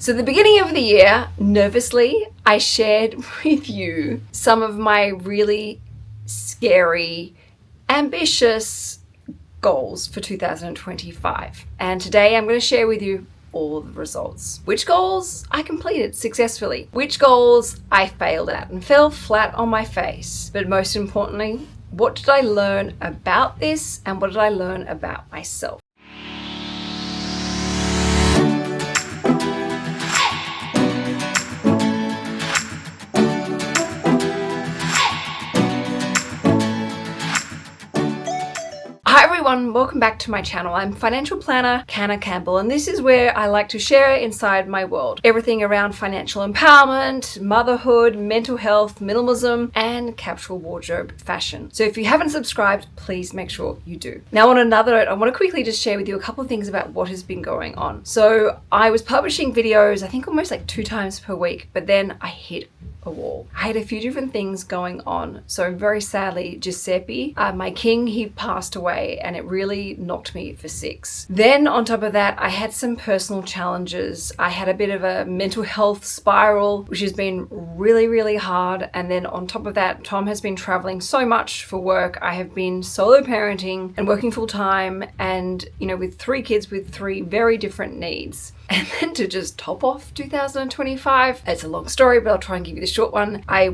So at the beginning of the year, nervously, I shared with you some of my really scary, ambitious goals for 2025. And today I'm going to share with you all the results. Which goals I completed successfully, which goals I failed at and fell flat on my face. But most importantly, what did I learn about this and what did I learn about myself? Hi everyone, welcome back to my channel. I'm financial planner Canna Campbell, and this is where I like to share inside my world everything around financial empowerment, motherhood, mental health, minimalism, and capsule wardrobe fashion. So if you haven't subscribed, please make sure you do. Now on another note, I want to quickly just share with you a couple of things about what has been going on. So I was publishing videos, I think almost like 2 times per week, but then I hit a wall. I had a few different things going on. So very sadly, Giuseppe, my king, he passed away and it really knocked me for 6. Then on top of that, I had some personal challenges. I had a bit of a mental health spiral, which has been really, really hard. And then on top of that, Tom has been traveling so much for work. I have been solo parenting and working full time and, with 3 kids with 3 very different needs. And then to just top off 2025, it's a long story, but I'll try and give you the short one. I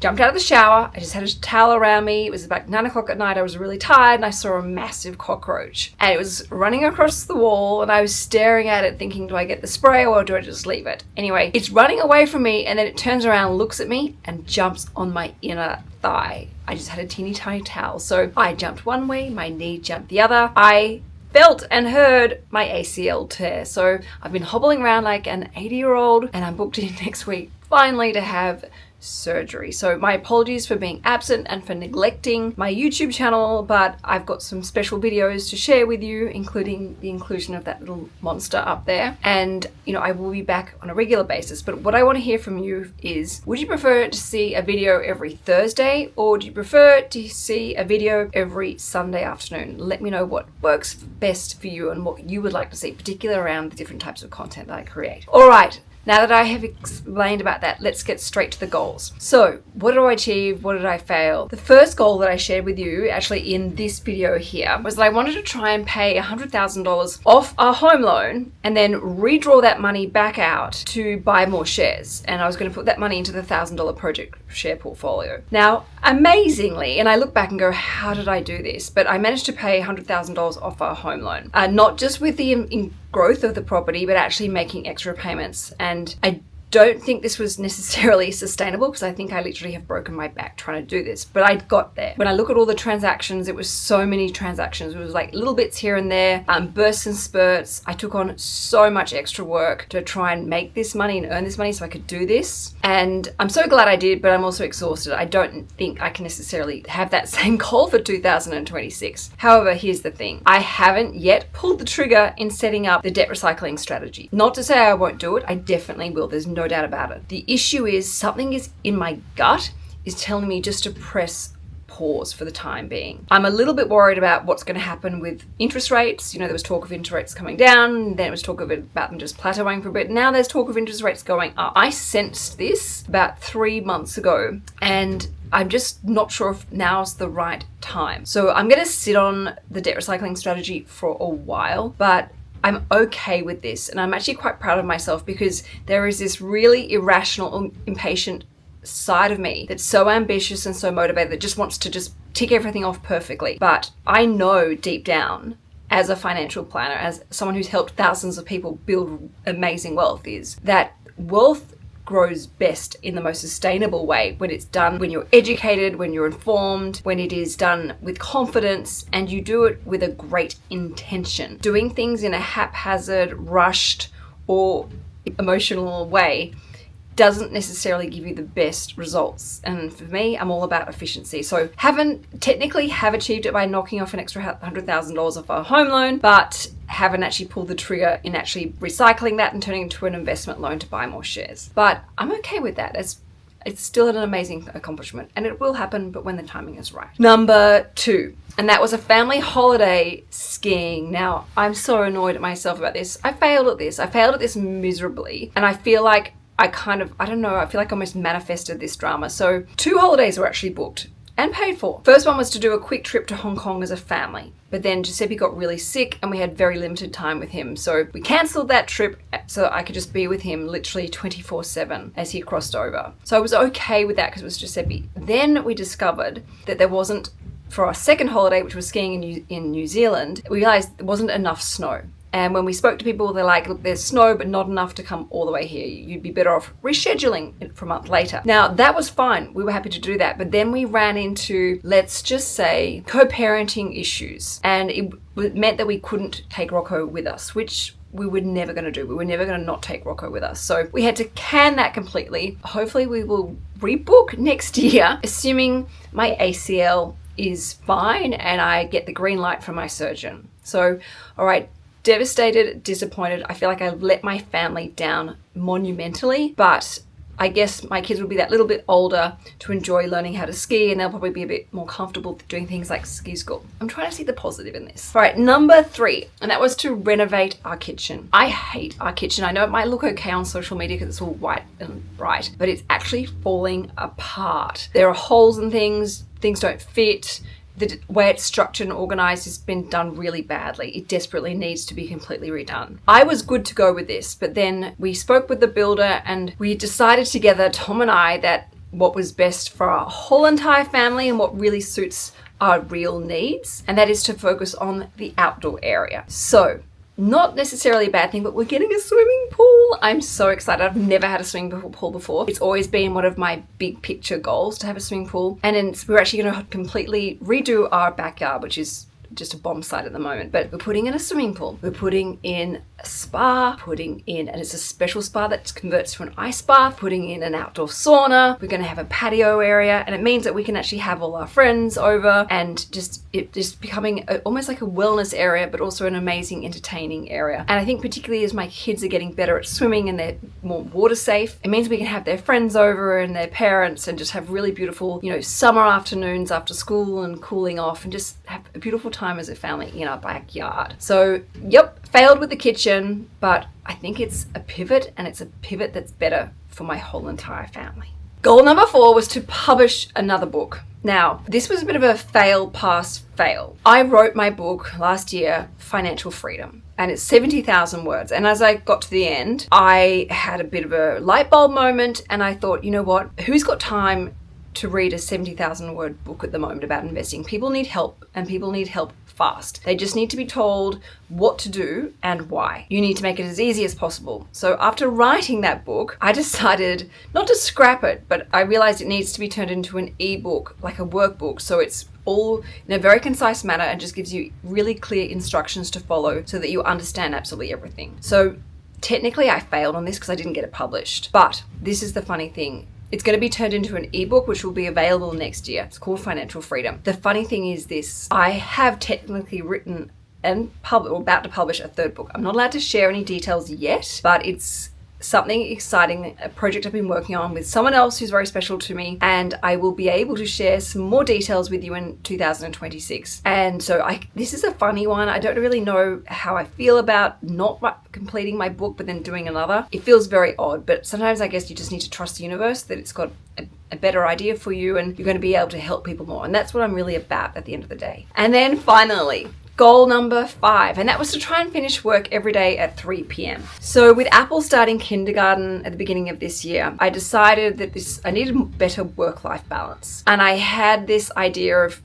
jumped out of the shower. I just had a towel around me. It was about 9 o'clock at night. I was really tired and I saw a massive cockroach and it was running across the wall and I was staring at it thinking, do I get the spray or do I just leave it? Anyway, it's running away from me and then it turns around, looks at me and jumps on my inner thigh. I just had a teeny tiny towel. So I jumped one way, my knee jumped the other. I felt and heard my ACL tear. So I've been hobbling around like an 80-year-old and I'm booked in next week finally to have surgery. So my apologies for being absent and for neglecting my YouTube channel, but I've got some special videos to share with you, including the inclusion of that little monster up there. And, I will be back on a regular basis. But what I want to hear from you is, would you prefer to see a video every Thursday or do you prefer to see a video every Sunday afternoon? Let me know what works best for you and what you would like to see, particularly around the different types of content that I create. All right. Now that I have explained about that, let's get straight to the goals. So what did I achieve? What did I fail? The first goal that I shared with you actually in this video here was that I wanted to try and pay $100,000 off our home loan and then redraw that money back out to buy more shares. And I was going to put that money into the $1,000 project share portfolio. Now, amazingly, and I look back and go, how did I do this? But I managed to pay $100,000 off our home loan, not just with the growth of the property, but actually making extra payments. And I don't think this was necessarily sustainable because I think I literally have broken my back trying to do this, but I got there. When I look at all the transactions, it was so many transactions. It was like little bits here and there, bursts and spurts. I took on so much extra work to try and make this money and earn this money so I could do this. And I'm so glad I did, but I'm also exhausted. I don't think I can necessarily have that same goal for 2026. However, here's the thing. I haven't yet pulled the trigger in setting up the debt recycling strategy. Not to say I won't do it. I definitely will. There's no doubt about it. The issue is something is in my gut is telling me just to press pause for the time being. I'm a little bit worried about what's going to happen with interest rates. There was talk of interest rates coming down, then it was talk about them just plateauing for a bit. Now there's talk of interest rates going up. I sensed this about 3 months ago and I'm just not sure if now's the right time. So I'm going to sit on the debt recycling strategy for a while, but I'm okay with this and I'm actually quite proud of myself because there is this really irrational, impatient side of me that's so ambitious and so motivated that just wants to just tick everything off perfectly. But I know deep down, as a financial planner, as someone who's helped thousands of people build amazing wealth, is that wealth grows best in the most sustainable way when it's done when you're educated, when you're informed, when it is done with confidence and you do it with a great intention. Doing things in a haphazard, rushed or emotional way doesn't necessarily give you the best results. And for me, I'm all about efficiency. So technically have achieved it by knocking off an extra $100,000 off our home loan, but haven't actually pulled the trigger in actually recycling that and turning it into an investment loan to buy more shares. But I'm okay with that. it's still an amazing accomplishment, and it will happen, but when the timing is right. Number 2, and that was a family holiday skiing. Now, I'm so annoyed at myself about this. I failed at this miserably, and I feel like I feel like I almost manifested this drama. So 2 holidays were actually booked and paid for. First one was to do a quick trip to Hong Kong as a family, but then Giuseppe got really sick and we had very limited time with him. So we cancelled that trip so I could just be with him literally 24/7 as he crossed over. So I was okay with that because it was Giuseppe. Then we discovered that there wasn't, for our second holiday, which was skiing in New Zealand, we realized there wasn't enough snow. And when we spoke to people, they're like, look, there's snow, but not enough to come all the way here. You'd be better off rescheduling it for a month later. Now, that was fine. We were happy to do that. But then we ran into, let's just say, co-parenting issues. And it meant that we couldn't take Rocco with us, which we were never going to do. We were never going to not take Rocco with us. So we had to can that completely. Hopefully we will rebook next year, assuming my ACL is fine and I get the green light from my surgeon. So, all right. Devastated, disappointed. I feel like I let my family down monumentally, but I guess my kids will be that little bit older to enjoy learning how to ski, and they'll probably be a bit more comfortable doing things like ski school. I'm trying to see the positive in this. All right, number 3, and that was to renovate our kitchen. I hate our kitchen. I know it might look okay on social media because it's all white and bright, but it's actually falling apart. There are holes in things don't fit. The way it's structured and organized has been done really badly. It desperately needs to be completely redone. I was good to go with this, but then we spoke with the builder and we decided together, Tom and I, that what was best for our whole entire family and what really suits our real needs, and that is to focus on the outdoor area. So, not necessarily a bad thing, but we're getting a swimming pool. I'm so excited. I've never had a swimming pool before. It's always been one of my big picture goals to have a swimming pool. And then we're actually going to completely redo our backyard, which is just a bomb site at the moment. But we're putting in a swimming pool. We're putting in a spa, and it's a special spa that converts to an ice bath, putting in an outdoor sauna. We're going to have a patio area, and it means that we can actually have all our friends over, and it just becoming almost like a wellness area, but also an amazing entertaining area. And I think particularly as my kids are getting better at swimming and they're more water safe, it means we can have their friends over and their parents and just have really beautiful, summer afternoons after school and cooling off and just have a beautiful time as a family in our backyard. So, yep, failed with the kitchen, but I think it's a pivot, and it's a pivot that's better for my whole entire family. Goal number 4 was to publish another book. Now, this was a bit of a fail past fail. I wrote my book last year, Financial Freedom, and it's 70,000 words. And as I got to the end, I had a bit of a light bulb moment, and I thought, you know what? Who's got time to read a 70,000 word book at the moment about investing? People need help, and people need help fast. They just need to be told what to do and why. You need to make it as easy as possible. So after writing that book, I decided not to scrap it, but I realized it needs to be turned into an ebook, like a workbook. So it's all in a very concise manner and just gives you really clear instructions to follow so that you understand absolutely everything. So technically I failed on this because I didn't get it published, but this is the funny thing. It's going to be turned into an ebook, which will be available next year. It's called Financial Freedom. The funny thing is this: I have technically written and about to publish a 3rd book. I'm not allowed to share any details yet, but it's something exciting, a project I've been working on with someone else who's very special to me, and I will be able to share some more details with you in 2026. And so this is a funny one. I don't really know how I feel about not completing my book but then doing another. It feels very odd, but sometimes I guess you just need to trust the universe that it's got a better idea for you and you're going to be able to help people more. And that's what I'm really about at the end of the day. And then finally, goal number 5, and that was to try and finish work every day at 3 p.m. So with Apple starting kindergarten at the beginning of this year, I decided that I needed better work-life balance. And I had this idea of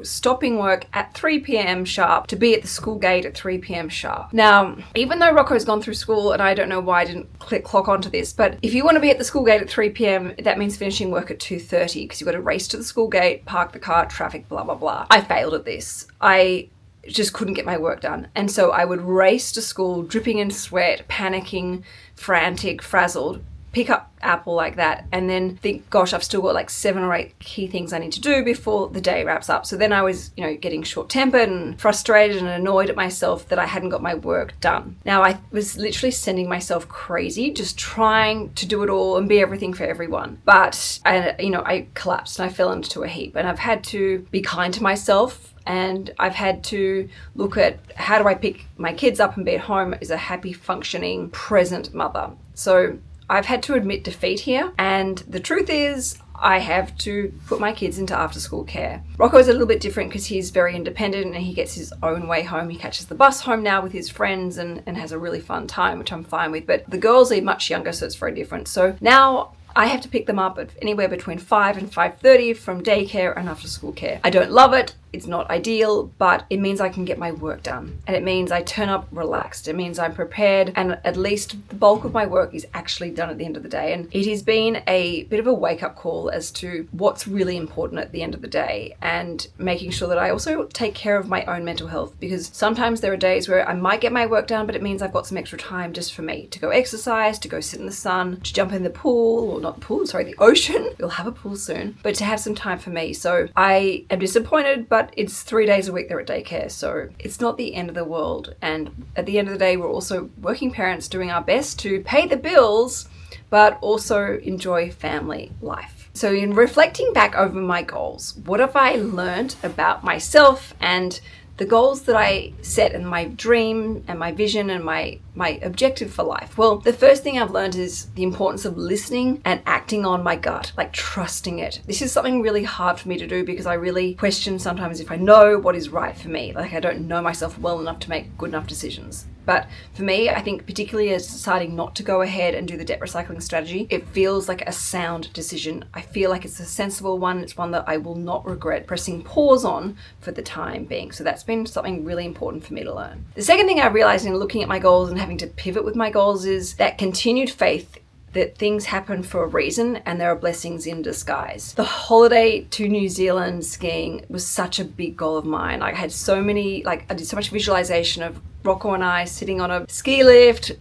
stopping work at 3 p.m. sharp to be at the school gate at 3 p.m. sharp. Now, even though Rocco's gone through school, and I don't know why I didn't clock onto this, but if you want to be at the school gate at 3 p.m., that means finishing work at 2:30 because you've got to race to the school gate, park the car, traffic, blah, blah, blah. I failed at this. I just couldn't get my work done. And so I would race to school, dripping in sweat, panicking, frantic, frazzled, pick up Apple like that, and then think, gosh, I've still got like 7 or 8 key things I need to do before the day wraps up. So then I was, getting short-tempered and frustrated and annoyed at myself that I hadn't got my work done. Now I was literally sending myself crazy, just trying to do it all and be everything for everyone. But I collapsed and I fell into a heap, and I've had to be kind to myself. And I've had to look at how do I pick my kids up and be at home as a happy, functioning, present mother. So I've had to admit defeat here. And the truth is, I have to put my kids into after-school care. Rocco is a little bit different because he's very independent and he gets his own way home. He catches the bus home now with his friends and has a really fun time, which I'm fine with. But the girls are much younger, so it's very different. So now I have to pick them up at anywhere between 5 and 5:30 from daycare and after school care. I don't love it. It's not ideal, but it means I can get my work done. And it means I turn up relaxed. It means I'm prepared, and at least the bulk of my work is actually done at the end of the day. And it has been a bit of a wake-up call as to what's really important at the end of the day, and making sure that I also take care of my own mental health, because sometimes there are days where I might get my work done, but it means I've got some extra time just for me to go exercise, to go sit in the sun, to jump in the pool, or not the pool, sorry, the ocean. We'll have a pool soon, but to have some time for me. So I am disappointed, but it's 3 days a week they're at daycare, so it's not the end of the world. And at the end of the day, we're also working parents doing our best to pay the bills, but also enjoy family life. So in reflecting back over my goals, what have I learned about myself and the goals that I set, and my dream and my vision and my objective for life? Well, the first thing I've learned is the importance of listening and acting on my gut, like trusting it. This is something really hard for me to do because I really question sometimes if I know what is right for me. Like I don't know myself well enough to make good enough decisions. But for me, I think particularly as deciding not to go ahead and do the debt recycling strategy, it feels like a sound decision. I feel like it's a sensible one. It's one that I will not regret pressing pause on for the time being. So that's been something really important for me to learn. The second thing I realized in looking at my goals and having to pivot with my goals is that continued faith that things happen for a reason and there are blessings in disguise. The holiday to New Zealand skiing was such a big goal of mine. I had so many, I did so much visualization of Rocco and I sitting on a ski lift,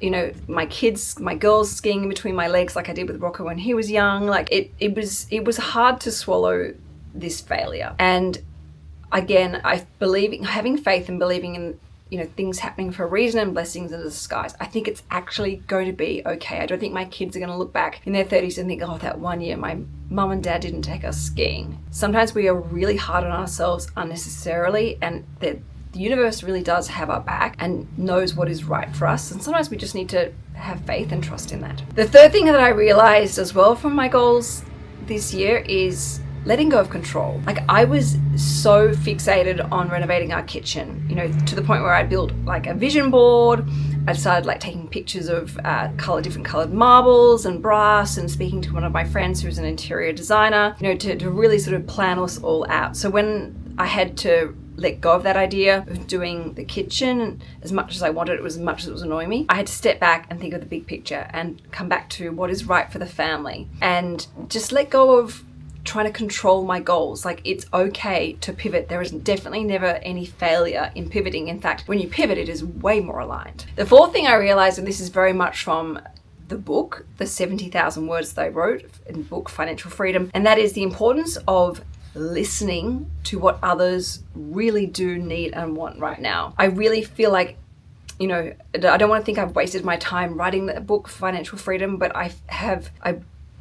my girls skiing in between my legs like I did with Rocco when he was young. It was hard to swallow this failure. And again, having faith and believing in things happening for a reason and blessings in disguise. I think it's actually going to be okay. I don't think my kids are going to look back in their 30s and think, oh, that one year my mum and dad didn't take us skiing. Sometimes we are really hard on ourselves unnecessarily, and the universe really does have our back and knows what is right for us. And sometimes we just need to have faith and trust in that. The third thing that I realized as well from my goals this year is letting go of control. I was so fixated on renovating our kitchen, to the point where I built a vision board. I started taking pictures of different colored marbles and brass, and speaking to one of my friends who's an interior designer, to really sort of plan us all out. So when I had to let go of that idea of doing the kitchen as much as I wanted, it was as much as it was annoying me, I had to step back and think of the big picture and come back to what is right for the family, and just let go of trying to control my goals. It's okay to pivot. There is definitely never any failure in pivoting. In fact, when you pivot, it is way more aligned. The fourth thing I realized, and this is very much from the book, the 70,000 words that I wrote in the book, Financial Freedom, and that is the importance of listening to what others really do need and want right now. I really feel like, I don't want to think I've wasted my time writing the book, Financial Freedom, but I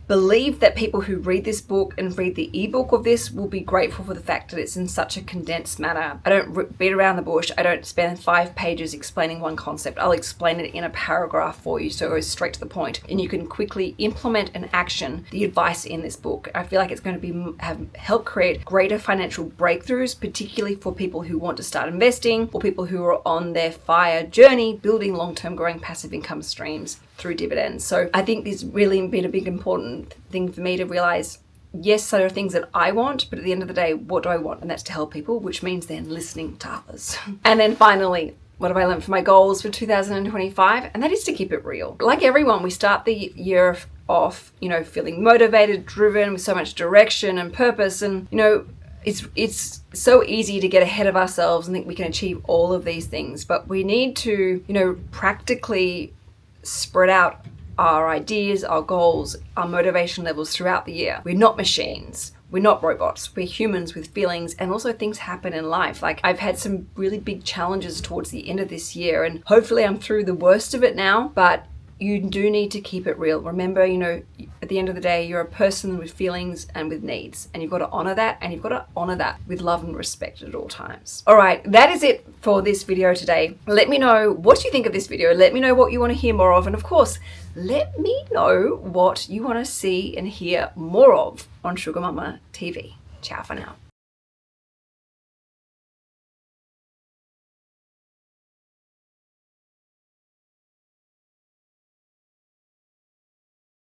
believe that people who read this book and read the ebook of this will be grateful for the fact that it's in such a condensed manner. I don't beat around the bush. I don't spend 5 pages explaining one concept. I'll explain it in a paragraph for you, so it goes straight to the point, and you can quickly implement and action the advice in this book. I feel like it's going to help create greater financial breakthroughs, particularly for people who want to start investing, or people who are on their FIRE journey, building long-term growing passive income streams through dividends. So I think this really been a big important thing for me to realize. Yes, there are things that I want, but at the end of the day, what do I want? And that's to help people, which means then listening to others. And then finally, what have I learned from my goals for 2025? And that is to keep it real. Like everyone, we start the year off, feeling motivated, driven, with so much direction and purpose. And, it's so easy to get ahead of ourselves and think we can achieve all of these things, but we need to, practically spread out our ideas, our goals, our motivation levels throughout the year. We're not machines. We're not robots. We're humans with feelings, and also things happen in life. Like, I've had some really big challenges towards the end of this year, and hopefully I'm through the worst of it now, but you do need to keep it real. Remember, at the end of the day, you're a person with feelings and with needs, and you've got to honor that, and you've got to honor that with love and respect at all times. All right, that is it for this video today. Let me know what you think of this video. Let me know what you want to hear more of, and of course, let me know what you want to see and hear more of on SugarMamma TV. Ciao for now.